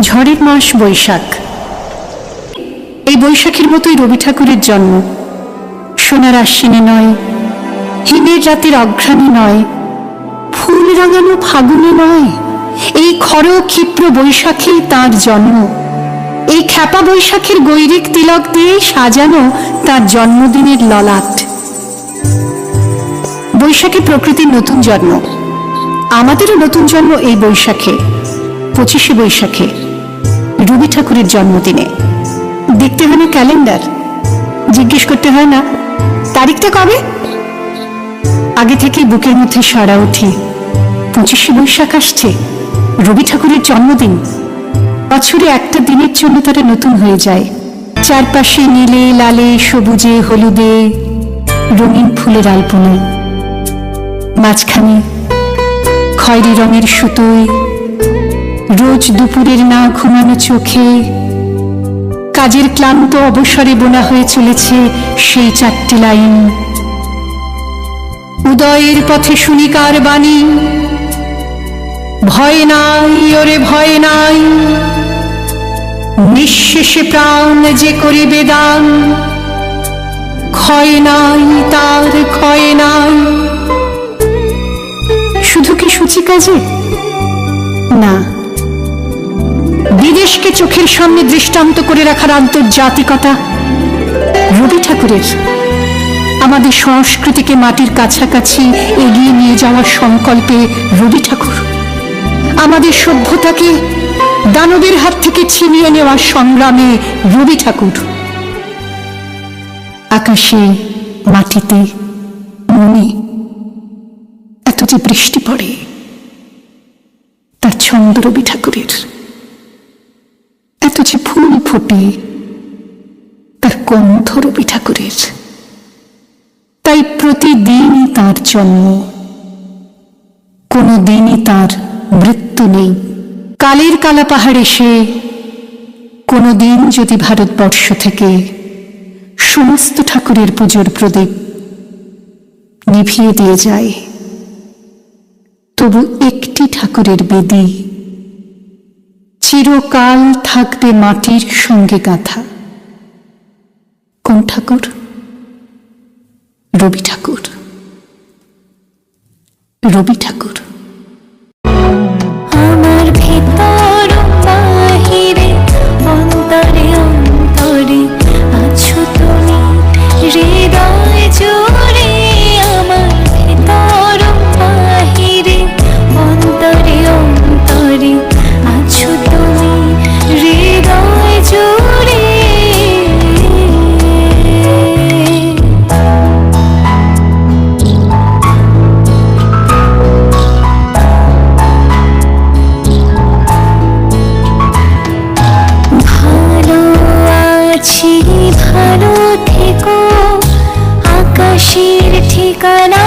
ঝড়ের মাস বৈশাখ। এই বৈশাখের মতোই রবি ঠাকুরের জন্ম। সোনার আশ্বিনে নয়, হিমের রাতের অঘ্রাণে নয়, ফুল রাঙানো ফাগুনে নয়, এই খর ক্ষিপ্র বৈশাখেই তাঁর জন্ম। এই খ্যাপা বৈশাখের গৈরিক তিলক দিয়ে সাজানো তার জন্মদিনের ললাট। বৈশাখে প্রকৃতির নতুন জন্ম, আমাদেরও নতুন জন্ম এই বৈশাখে, 25শে বৈশাখে, রবি ঠাকুরের জন্মদিনে। দেখতে হয় না ক্যালেন্ডার, জিজ্ঞেস করতে হয় না তারিখটা কবে, আগে থেকে বুকের মধ্যে সাড়া উঠি 25শে বৈশাখ আসছে, রবি ঠাকুরের জন্মদিন। বছরে একটা দিনের জন্য তারা নতুন হয়ে যায়। চারপাশে নীলে লালে সবুজে হলুদে রঙিন ফুলের আলপনা, মাঝখানে খয়েরি রঙের সুতোয় রোজ দুপুরের না ঘুমানো চোখে কাজের ক্লান্ত অবসরে বোনা হয়ে চলেছে সেই 4টি লাইন। উদয়ের পথে শুনিকার বাণী, ভয় নাই ওরে ভয় নাই, নিঃশেষে প্রাণ যে করিবে দান, ক্ষয় নাই তার ক্ষয় নাই। শুধু কি সূচিকাজে? না, বিদেশকে চোখের সামনে দৃষ্টান্ত করে রাখার আন্তর্জাতিকতা রবি ঠাকুরের। আমাদের সংস্কৃতিকে মাটির কাছাকাছি এগিয়ে নিয়ে যাওয়ার সংকল্পে রবি ঠাকুর। আমাদের সভ্যতাকে দানবের হাত থেকে ছিনিয়ে নেওয়ার সংগ্রামে রবি ঠাকুর। আকাশে মাটিতে মনে এত যে বৃষ্টি পড়ে, তার ছন্দ রবি ঠাকুরের। এত যে ফুল ফোটে, তার গন্ধ রবি ঠাকুরের। তাই প্রতিদিনই তার জন্ম, কোনো দিনই তার মৃত্যু নেই। কালের কালা পাহাড় এসে কোনো দিন যদি ভারতবর্ষ থেকে সমস্ত ঠাকুরের পুজোর প্রদীপ নিভিয়ে দিয়ে যায়, তবু একটি ঠাকুরের বেদি চিরকাল থাকবে মাটির সঙ্গে গাঁথা। কোন ঠাকুর? রবি ঠাকুর। রবি ঠাকুর। আমার ভিতর বাহিরে অন্তরে অন্তরে আছো তুমি, হৃদয় জুড়ে আমার ভিতর বাহিরে অন্তরে অন্তরে আছো তুমি, হৃদয় জুড়ে। ভালো থেকো, আকাশের ঠিকানা